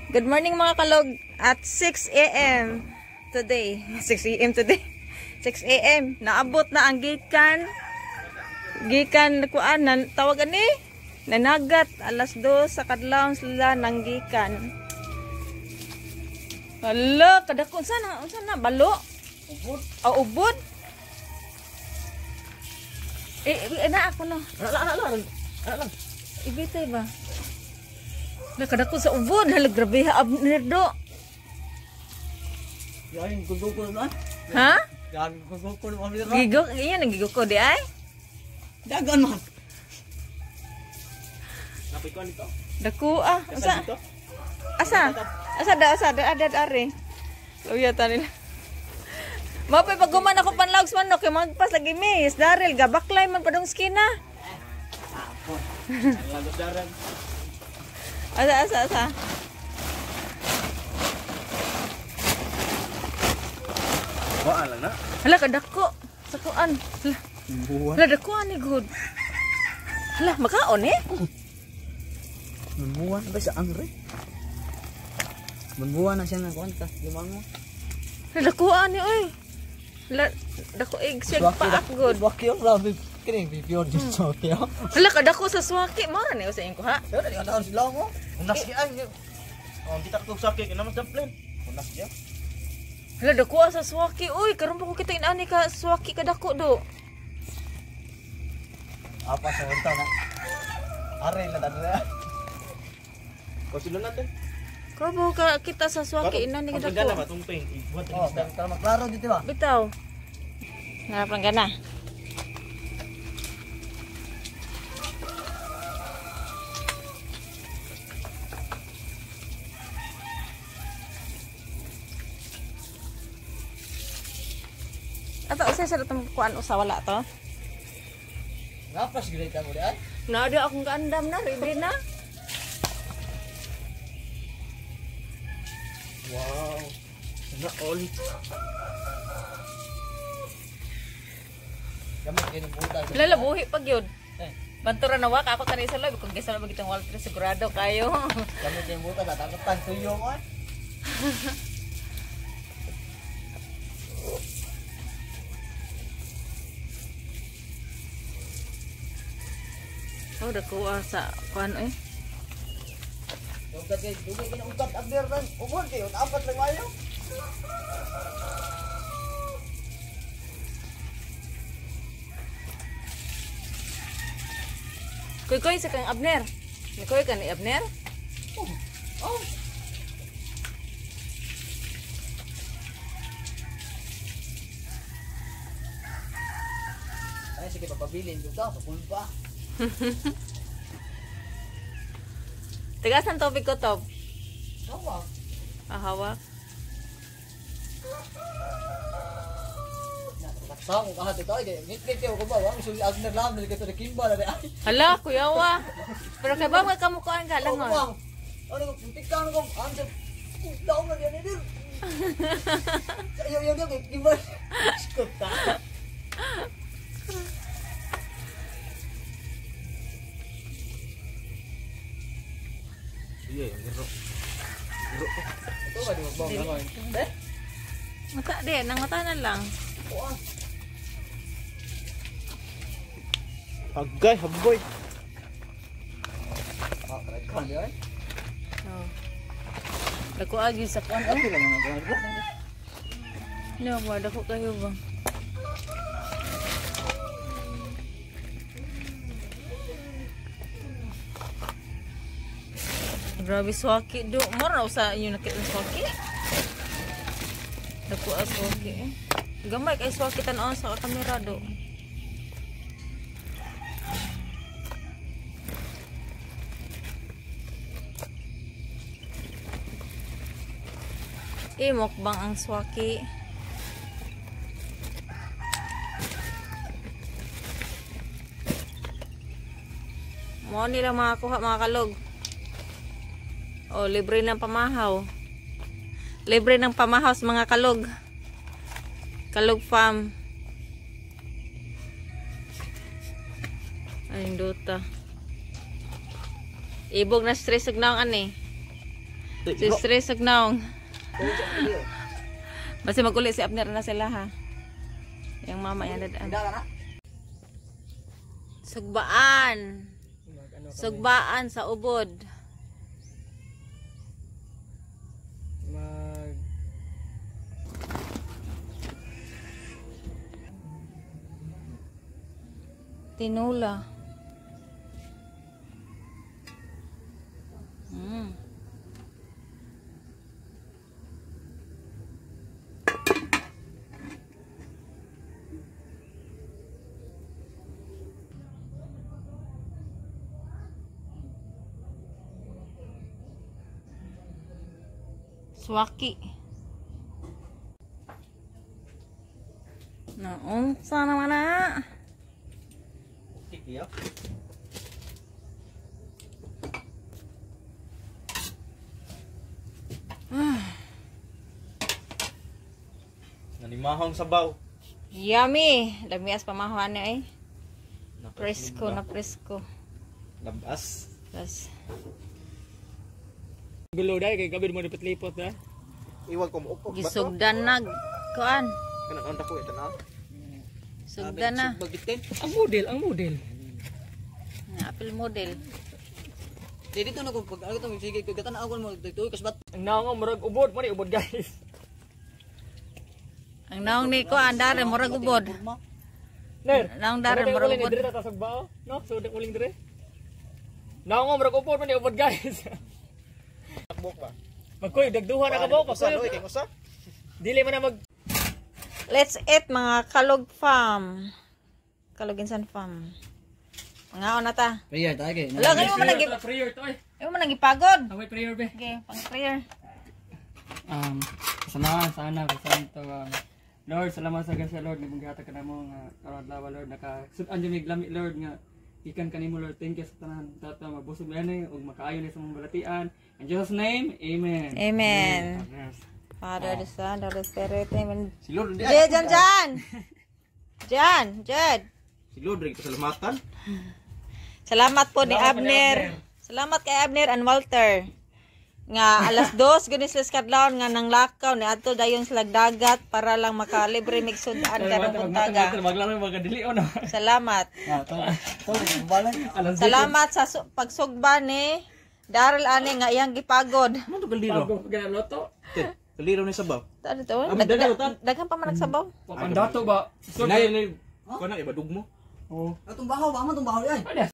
Good morning mga kalog at 6 a.m. today. 6 a.m. today. 6 a.m. Naabot na ang gikan kuan nan tawagan ni nanagat alas 2 sa kadlawon sila nang gikan. Hala, kadakon sana balo. Ubod. Oh, ubod. Na ako no. Ala. Ibitay ba? Nakadako sa ubod, grabe ha abnerdo. Yan, gusto ko naman. Ha? Yan, gusto ko naman. Gigo, iyan ang gigo ko di ay? Dagan man. Napikuan dito. Dako ah. Asa ada are. Luya tanin. Mapay pag guman ako panlaws man no kay magpas lagi miss. Daril gabaklay man padong skina. Lagos daran. Asa. Wala na. Hala kadako sa kuan. Hala dako ani good. Hala makaon eh. Membuan ba sa angre? Membuan na siya ng kuan ta, limango. Hala dako ani oy. Hala dako egg paak good. Bakyo rabi kini video dito kaya. Hala kadako sa swaki mo ni usa ko ha. Pero di ka sila mo. Unas ki ay. Oh, kita tug sakit ina mas plan. Unas dia. Hala dako sa swaki oy karon pa ko kita inani ka swaki kadako do. Apa sa unta na? Are na dadra. Ko sila natin. Kabo ka kita sa swaki inani kadako. Gana ba tumping? Ibuhat oh, para maklaro dito ba? Bitaw. Narap lang gana. Ato sa datong kuan usa wala to. Ngapas gid ka mo diay? Na ada akong kaandam na ready na. Wow. Na all. Kamu kini buta. Lala buhi pag yun. Eh, Bantura na wak ako tani sa loob kung gisa na magitong Walter sigurado kayo. kamu kini buta tatangkatan tuyo mo. Oh dako sa kuan eh. Ugat kay dugi kini ugat abder dan ubod kay apat lang ayo. Koy sa kang Abner. Koy ka ni Abner? Oh. Ay sige papabilin dito sa pulpa. Tigasan tubig ko to. Sawa. Hawak. Sang ka hati tayo de. Ngit ko ba wang suli agner lam dili ka to kimba na ay. Hala kuyawa. Pero kay ba may kamukuan ka lang Ano ko pikan ko ande. Daw na yan dir. Yo kimba. Skuta. Iya, gero. Ito ba di magbong naman? Eh? Mata din, nang mata na lang. Agay, haboy. Ah, kan dia. Oh. Dako agi sa kuan oh. Ano lang ang gawin? No, wa dako kayo ba? Grabe swaki do. Mora usa inyo nakita swaki. Dako as swaki. Gamay kay swaki tan-on sa kamera do. Mukbang ang swaki. Mo nila makakuha mga kalog. Oh, libre ng pamahaw. Libre ng pamahaw sa mga kalog. Kalog farm. Ay, duta. Ibog na stress ug naong ani. Si stress ug naong. Basta maguli si Abner na sila ha. Yung mama yan dadaan. Sugbaan. Sugbaan sa ubod. Tinula. Swaki. Naunsa naman na. Iya. Nanimahong sabaw. Yummy. Lamias pamahuan niya eh. Presko na presko. Labas. Tapos, Gulo dahil kay kabid mo lipot-lipot ha. Iwag ko mo. gisugdan na. Kuan. Kanang ko ito na. Sugdan na. Bagitin. Ang model. Apple model. Dito na ko pag ano to sige ko gatan ako mo dito kasbat. Ang naong murag ubod mo ni ubod guys. Ang naong ni ko andare murag ubod. Ner. Naong dare murag ubod. Dire ta sagbao, no? So dak uling dire. Naong murag ubod mo ni ubod guys. Takbok ba? Magkoy dagduhan na ka ba? Kusa kay kusa. Dili man na mag Let's eat mga Kalog Farm. Kalog Insan Farm. Mga na ta. Prayer ta kay. Wala kayo mo nang prayer to eh. Ayaw mo nang ipagod. Away prayer be. Okay, pang prayer. Samahan sana ko santo Lord, salamat sa gasa Lord nga maghatag ka namo nga karon adlaw Lord nakasudan jud mig lami Lord nga ikan kanimo Lord. Thank you sa tanan tata mabusog ani ug makaayo ni sa mong balatian. In Jesus name, amen. Amen. Yes. Father, the Son, the Spirit. Amen. Si Lord Jed, Jed. Si Lord rin pasalamatan. Salamat po ni Abner. Salamat kay Abner and Walter. Nga alas 2 gunis sila kadlawon nga nang lakaw ni adto dayon sila dagat para lang makalibre mig sudan karong buntaga. Maglaro mga dili no. Salamat. Alam Salamat sa pagsugba ni Daryl ani nga iyang gipagod. mo to kaliro. Gana loto. Kaliro ni sabaw. Ano to? Daghan pa man nagsabaw. Ang dato ba? Sinay ni ko na iba dugmo. Oh. Atong bahaw ba man tong bahaw ay.